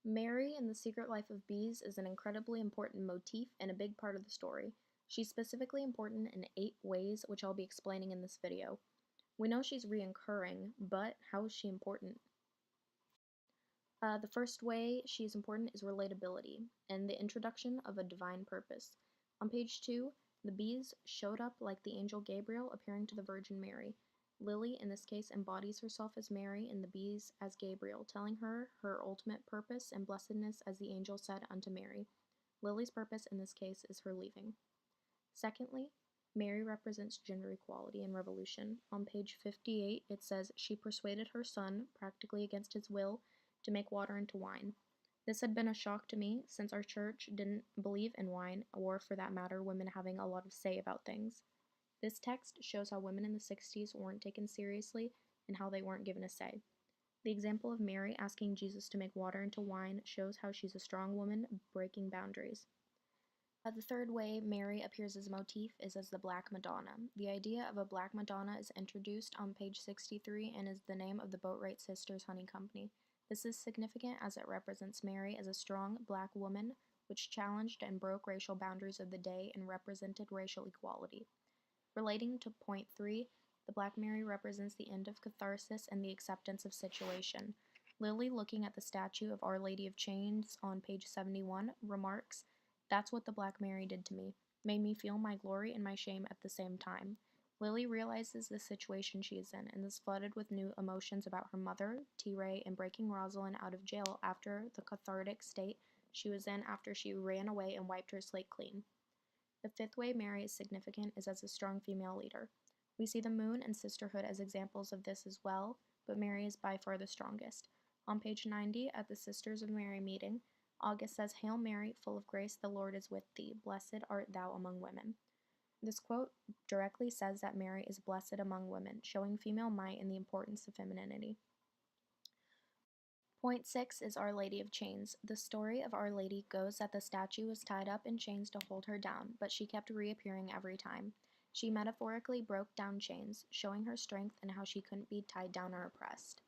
Mary in The Secret Life of Bees is an incredibly important motif and a big part of the story. She's specifically important in 8 ways, which I'll be explaining in this video. We know she's reoccurring, but how is she important? The first way she is important is relatability and the introduction of a divine purpose. On page 2, the bees showed up like the angel Gabriel appearing to the Virgin Mary. Lily, in this case, embodies herself as Mary and the bees as Gabriel, telling her her ultimate purpose and blessedness as the angel said unto Mary. Lily's purpose in this case is her leaving. Secondly, Mary represents gender equality and revolution. On page 58, it says, "She persuaded her son, practically against his will, to make water into wine." This had been a shock to me, since our church didn't believe in wine, or for that matter, women having a lot of say about things. This text shows how women in the 60s weren't taken seriously and how they weren't given a say. The example of Mary asking Jesus to make water into wine shows how she's a strong woman breaking boundaries. The third way Mary appears as a motif is as the Black Madonna. The idea of a Black Madonna is introduced on page 63 and is the name of the Boatwright Sisters Honey Company. This is significant as it represents Mary as a strong Black woman which challenged and broke racial boundaries of the day and represented racial equality. Relating to point 3, the Black Mary represents the end of catharsis and the acceptance of situation. Lily, looking at the statue of Our Lady of Chains on page 71, remarks, "That's what the Black Mary did to me, made me feel my glory and my shame at the same time." Lily realizes the situation she is in and is flooded with new emotions about her mother, T-Ray, and breaking Rosalind out of jail after the cathartic state she was in after she ran away and wiped her slate clean. The fifth way Mary is significant is as a strong female leader. We see the moon and sisterhood as examples of this as well, but Mary is by far the strongest. On page 90, at the Sisters of Mary meeting, August says, "Hail Mary, full of grace, the Lord is with thee. Blessed art thou among women." This quote directly says that Mary is blessed among women, showing female might and the importance of femininity. Point 6 is Our Lady of Chains. The story of Our Lady goes that the statue was tied up in chains to hold her down, but she kept reappearing every time. She metaphorically broke down chains, showing her strength and how she couldn't be tied down or oppressed.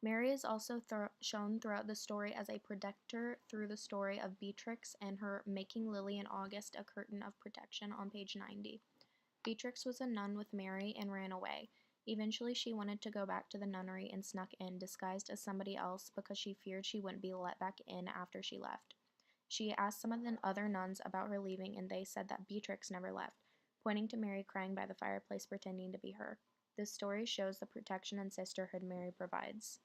Mary is also shown throughout the story as a protector through the story of Beatrix and her making Lily and August a curtain of protection on page 90. Beatrix was a nun with Mary and ran away. Eventually, she wanted to go back to the nunnery and snuck in, disguised as somebody else because she feared she wouldn't be let back in after she left. She asked some of the other nuns about her leaving, and they said that Beatrix never left, pointing to Mary crying by the fireplace pretending to be her. This story shows the protection and sisterhood Mary provides.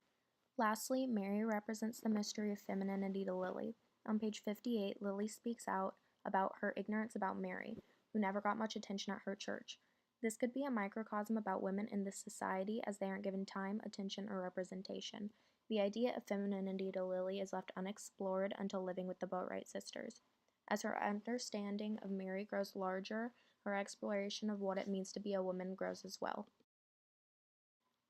Lastly, Mary represents the mystery of femininity to Lily. On page 58, Lily speaks out about her ignorance about Mary, who never got much attention at her church. This could be a microcosm about women in this society as they aren't given time, attention, or representation. The idea of femininity to Lily is left unexplored until living with the Boatwright sisters. As her understanding of Mary grows larger, her exploration of what it means to be a woman grows as well.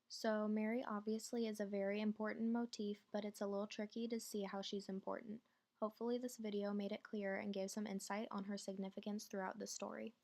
So Mary obviously is a very important motif, but it's a little tricky to see how she's important. Hopefully this video made it clear and gave some insight on her significance throughout the story.